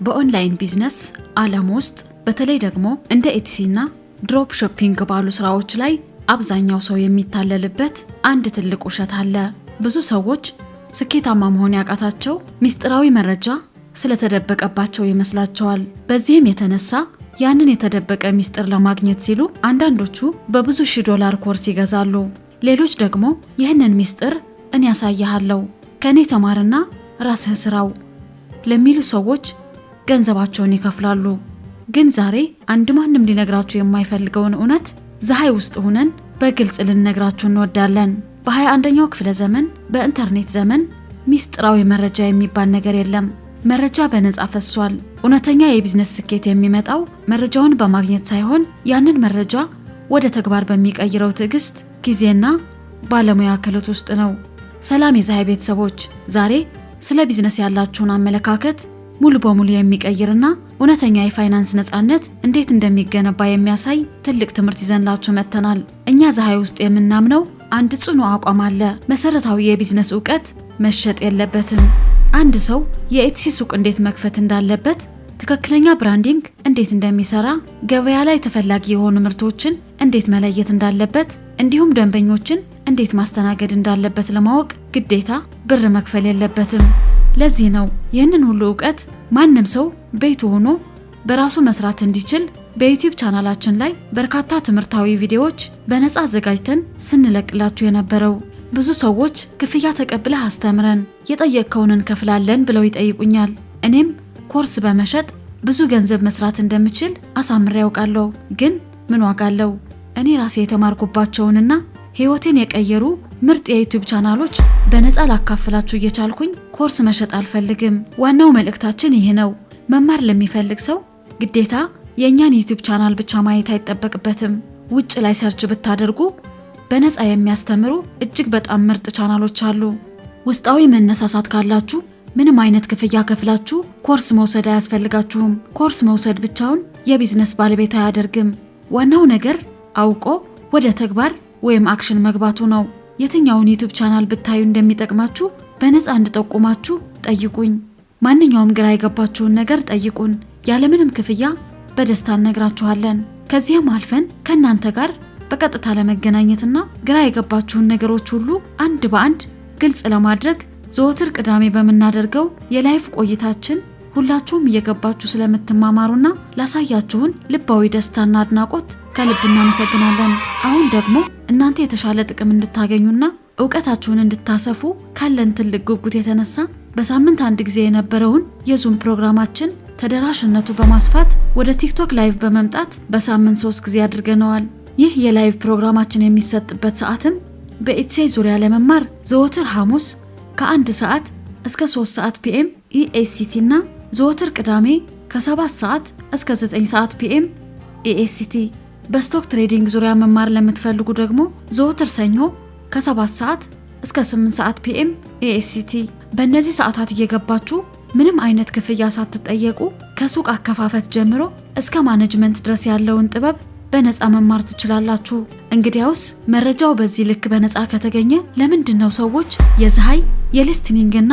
በኦንላይን ቢዝነስ ዓለም ውስጥ በተለይ ደግሞ እንደ ኤትሲና ድሮፕ ሾፒንግ ባሉ ስራዎች ላይ አብዛኛው ሰው የሚታለልበት አንድ ትልቅ ውሸት አለ። ብዙ ሰዎች ስኬታማ መሆን ያቃታቸው ሚስጥራዊ መረጃ ስለተደበቀባቸው ይመስላቸዋል። በዚህም የተነሳ ያንን የተደበቀ ሚስጥር ለማግኘት ሲሉ አንዳንዶቹ በብዙ ሺህ ዶላር ኮርስ ይገዛሉ። ሌሎች ደግሞ ይህንን ሚስጥር እኔ ያሳያለሁ ከኔ ተማርና ራስህ ስራው ለሚሉ ሰዎች ገንዘባቸውን ይከፍላሉ። ግን ዛሬ አንድ ማንም ሊነግራችሁ የማይፈልገውን እውነት ፀሐይ ውስጥ ሆነን በግልጽ ልንነግራችሁ እንወዳለን። በ21ኛው ክፍለ ዘመን በኢንተርኔት ዘመን ሚስጥራዊ መረጃ የሚባል ነገር የለም። መረጃ በነፃ ፈሷል። እውነተኛ የቢዝነስ ስኬት የሚመጣው መረጃውን በማግኘት ሳይሆን ያንን መረጃ ወደ ተግባር በሚቀይረው ትዕግስት፣ ጊዜና ባለሙያ ክህሎት ውስጥ ነው። ሰላም የፀሐይ ቤተሰቦች፣ ዛሬ ስለ ቢዝነስ ያላችሁን አመለካከት ሙሉ በሙሉ የሚቀይርና እውነተኛ የፋይናንስ ነፃነት እንዴት እንደሚገነባ የሚያሳይ ትልቅ ትምህርት ይዘንላችሁ መጥተናል። እኛ ፀሐይ ውስጥ የምናምነው አንድ ጽኑ አቋም አለ። መሰረታዊ የቢዝነስ ዕውቀት መሸጥ የለበትም። አንድ ሰው የኤትሲ ሱቅ እንዴት መክፈት እንዳለበት፣ ትክክለኛ ብራንዲንግ እንዴት እንደሚሰራ፣ ገበያ ላይ ተፈላጊ የሆኑ ምርቶችን እንዴት መለየት እንዳለበት፣ እንዲሁም ደንበኞችን እንዴት ማስተናገድ እንዳለበት ለማወቅ ግዴታ ብር መክፈል የለበትም። ለዚህ ነው ይህንን ሁሉ ዕውቀት ማንም ሰው ቤቱ ሆኖ በራሱ መስራት እንዲችል በዩቲዩብ ቻናላችን ላይ በርካታ ትምህርታዊ ቪዲዮዎች በነፃ አዘጋጅተን ስንለቅላችሁ የነበረው። ብዙ ሰዎች ክፍያ ተቀብለህ አስተምረን የጠየቅከውን እንከፍላለን ብለው ይጠይቁኛል። እኔም ኮርስ በመሸጥ ብዙ ገንዘብ መስራት እንደምችል አሳምሬ ያውቃለሁ። ግን ምን ዋጋ አለው? እኔ ራሴ የተማርኩባቸውንና ህይወቴን የቀየሩ ምርጥ የዩቲዩብ ቻናሎች በነፃ ላካፍላችሁ እየቻልኩኝ ኮርስ መሸጥ አልፈልግም። ዋናው መልእክታችን ይሄ ነው። መማር ለሚፈልግ ሰው ግዴታ የእኛን ዩቲዩብ ቻናል ብቻ ማየት አይጠበቅበትም። ውጭ ላይ ሰርች ብታደርጉ በነፃ የሚያስተምሩ እጅግ በጣም ምርጥ ቻናሎች አሉ። ውስጣዊ መነሳሳት ካላችሁ ምንም አይነት ክፍያ ከፍላችሁ ኮርስ መውሰድ አያስፈልጋችሁም። ኮርስ መውሰድ ብቻውን የቢዝነስ ባለቤት አያደርግም። ዋናው ነገር አውቆ ወደ ተግባር ወይም አክሽን መግባቱ ነው። የትኛውን ዩቲዩብ ቻናል ብታዩ እንደሚጠቅማችሁ በነፃ እንድጠቁማችሁ ጠይቁኝ። ማንኛውም ግራ የገባችሁን ነገር ጠይቁን። ያለምንም ክፍያ በደስታ እነግራችኋለን። ከዚህም አልፈን ከእናንተ ጋር በቀጥታ ለመገናኘትና ግራ የገባችሁን ነገሮች ሁሉ አንድ በአንድ ግልጽ ለማድረግ ዘወትር ቅዳሜ በምናደርገው የላይፍ ቆይታችን ሁላችሁም እየገባችሁ ስለምትማማሩና ላሳያችሁን ልባዊ ደስታና አድናቆት ከልብ እናመሰግናለን። አሁን ደግሞ እናንተ የተሻለ ጥቅም እንድታገኙና ዕውቀታችሁን እንድታሰፉ ካለን ትልቅ ጉጉት የተነሳ በሳምንት አንድ ጊዜ የነበረውን የዙም ፕሮግራማችን ተደራሽነቱ በማስፋት ወደ ቲክቶክ ላይቭ በመምጣት በሳምንት 3 ጊዜ አድርገነዋል። ይህ የላይቭ ፕሮግራማችን የሚሰጥበት ሰዓትም በኤትሲ ዙሪያ ለመማር ዘወትር ሐሙስ ከ1 ሰዓት እስከ 3 ሰዓት ፒኤም ኢኤስሲቲ እና ዘወትር ቅዳሜ ከ7 ሰዓት እስከ 9 ሰዓት ፒኤም ኢኤስሲቲ። በስቶክ ትሬዲንግ ዙሪያ መማር ለምትፈልጉ ደግሞ ዘወትር ሰኞ ከ7 ሰዓት እስከ 8 ሰዓት ፒኤም ኢኤስሲቲ። በእነዚህ ሰዓታት እየገባችሁ ምንም አይነት ክፍያ ሳትጠየቁ ከሱቅ አከፋፈት ጀምሮ እስከ ማኔጅመንት ድረስ ያለውን ጥበብ በነፃ መማር ትችላላችሁ። እንግዲያውስ መረጃው በዚህ ልክ በነፃ ከተገኘ ለምንድነው ሰዎች የፀሐይ የሊስቲንግና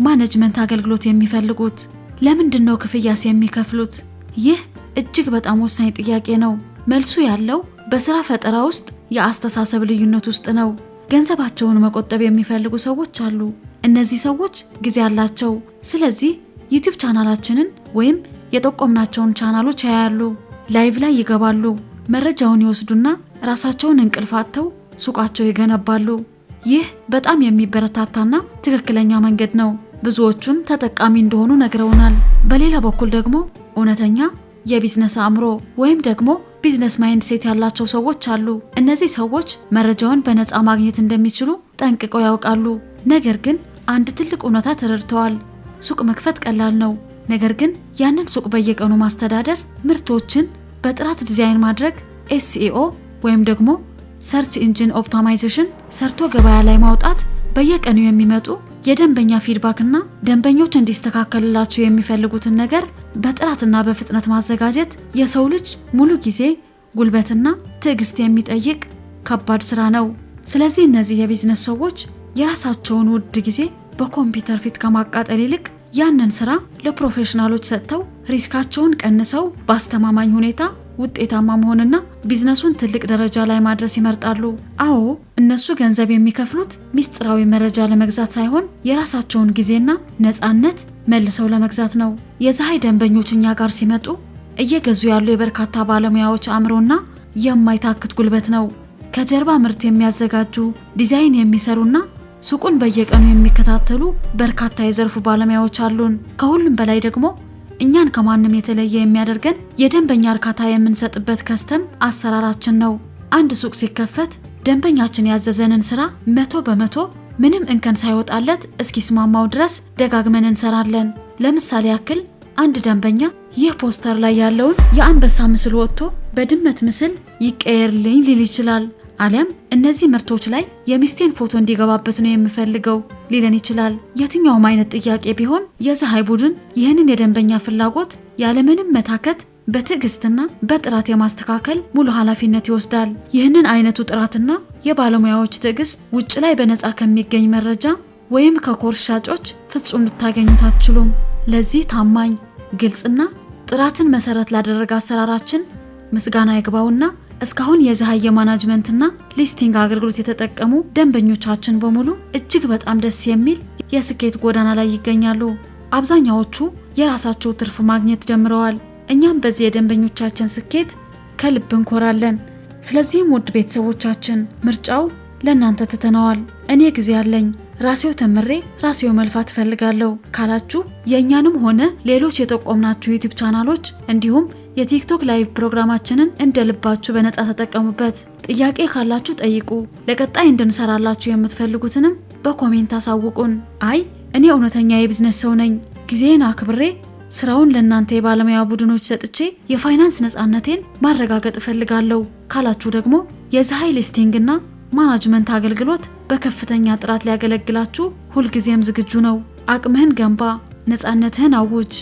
ማኔጅመንት አገልግሎት የሚፈልጉት? ለምንድነው ክፍያስ የሚከፍሉት? ይህ እጅግ በጣም ወሳኝ ጥያቄ ነው። መልሱ ያለው በስራ ፈጠራ ውስጥ የአስተሳሰብ ልዩነት ውስጥ ነው። ገንዘባቸውን መቆጠብ የሚፈልጉ ሰዎች አሉ። እነዚህ ሰዎች ጊዜ አላቸው። ስለዚህ ዩቲዩብ ቻናላችንን ወይም የጠቆምናቸውን ቻናሎች ያያሉ፣ ላይቭ ላይ ይገባሉ፣ መረጃውን ይወስዱና ራሳቸውን እንቅልፍ አጥተው ሱቃቸው ይገነባሉ። ይህ በጣም የሚበረታታና ትክክለኛ መንገድ ነው። ብዙዎቹም ተጠቃሚ እንደሆኑ ነግረውናል። በሌላ በኩል ደግሞ እውነተኛ የቢዝነስ አእምሮ ወይም ደግሞ ቢዝነስ ማይንድ ሴት ያላቸው ሰዎች አሉ። እነዚህ ሰዎች መረጃውን በነፃ ማግኘት እንደሚችሉ ጠንቅቀው ያውቃሉ። ነገር ግን አንድ ትልቅ እውነታ ተረድተዋል። ሱቅ መክፈት ቀላል ነው። ነገር ግን ያንን ሱቅ በየቀኑ ማስተዳደር፣ ምርቶችን በጥራት ዲዛይን ማድረግ፣ ኤስኢኦ ወይም ደግሞ ሰርች ኢንጂን ኦፕቲማይዜሽን ሰርቶ ገበያ ላይ ማውጣት፣ በየቀኑ የሚመጡ የደንበኛ ፊድባክ እና ደንበኞች እንዲስተካከልላቸው የሚፈልጉትን ነገር በጥራትና በፍጥነት ማዘጋጀት የሰው ልጅ ሙሉ ጊዜ፣ ጉልበትና ትዕግስት የሚጠይቅ ከባድ ስራ ነው። ስለዚህ እነዚህ የቢዝነስ ሰዎች የራሳቸውን ውድ ጊዜ በኮምፒውተር ፊት ከማቃጠል ይልቅ ያንን ስራ ለፕሮፌሽናሎች ሰጥተው ሪስካቸውን ቀንሰው በአስተማማኝ ሁኔታ ውጤታማ መሆንና ቢዝነሱን ትልቅ ደረጃ ላይ ማድረስ ይመርጣሉ። አዎ እነሱ ገንዘብ የሚከፍሉት ሚስጥራዊ መረጃ ለመግዛት ሳይሆን የራሳቸውን ጊዜና ነፃነት መልሰው ለመግዛት ነው። የፀሐይ ደንበኞች እኛ ጋር ሲመጡ እየገዙ ያሉ የበርካታ ባለሙያዎች አእምሮና የማይታክት ጉልበት ነው። ከጀርባ ምርት የሚያዘጋጁ ዲዛይን የሚሰሩና ሱቁን በየቀኑ የሚከታተሉ በርካታ የዘርፉ ባለሙያዎች አሉን። ከሁሉም በላይ ደግሞ እኛን ከማንም የተለየ የሚያደርገን የደንበኛ እርካታ የምንሰጥበት ከስተም አሰራራችን ነው። አንድ ሱቅ ሲከፈት ደንበኛችን ያዘዘንን ስራ 100% ምንም እንከን ሳይወጣለት እስኪስማማው ድረስ ደጋግመን እንሰራለን። ለምሳሌ ያክል አንድ ደንበኛ ይህ ፖስተር ላይ ያለውን የአንበሳ ምስል ወጥቶ በድመት ምስል ይቀየርልኝ ሊል ይችላል። አሊያም እነዚህ ምርቶች ላይ የሚስቴን ፎቶ እንዲገባበት ነው የምፈልገው ሊለን ይችላል። የትኛውም አይነት ጥያቄ ቢሆን የፀሐይ ቡድን ይህንን የደንበኛ ፍላጎት ያለምንም መታከት በትዕግስትና በጥራት የማስተካከል ሙሉ ኃላፊነት ይወስዳል። ይህንን አይነቱ ጥራትና የባለሙያዎች ትዕግስት ውጭ ላይ በነፃ ከሚገኝ መረጃ ወይም ከኮርስ ሻጮች ፍጹም ልታገኙት አትችሉም። ለዚህ ታማኝ፣ ግልጽና ጥራትን መሰረት ላደረገ አሰራራችን ምስጋና ይግባውና እስካሁን የፀሐይ የማናጅመንትና ሊስቲንግ አገልግሎት የተጠቀሙ ደንበኞቻችን በሙሉ እጅግ በጣም ደስ የሚል የስኬት ጎዳና ላይ ይገኛሉ። አብዛኛዎቹ የራሳቸው ትርፍ ማግኘት ጀምረዋል። እኛም በዚህ የደንበኞቻችን ስኬት ከልብ እንኮራለን። ስለዚህም ውድ ቤተሰቦቻችን ምርጫው ለእናንተ ትተነዋል። እኔ ጊዜ አለኝ፣ ራሴው ተምሬ ራሴው መልፋት ፈልጋለሁ ካላችሁ የእኛንም ሆነ ሌሎች የጠቆምናችሁ ዩቲዩብ ቻናሎች እንዲሁም የቲክቶክ ላይቭ ፕሮግራማችንን እንደልባችሁ በነፃ ተጠቀሙበት። ጥያቄ ካላችሁ ጠይቁ። ለቀጣይ እንድንሰራላችሁ የምትፈልጉትንም በኮሜንት አሳውቁን። አይ እኔ እውነተኛ የቢዝነስ ሰው ነኝ፣ ጊዜን አክብሬ ስራውን ለእናንተ የባለሙያ ቡድኖች ሰጥቼ የፋይናንስ ነፃነቴን ማረጋገጥ እፈልጋለሁ ካላችሁ ደግሞ የፀሐይ ሊስቲንግና ማናጅመንት አገልግሎት በከፍተኛ ጥራት ሊያገለግላችሁ ሁልጊዜም ዝግጁ ነው። አቅምህን ገንባ፣ ነፃነትህን አውጅ።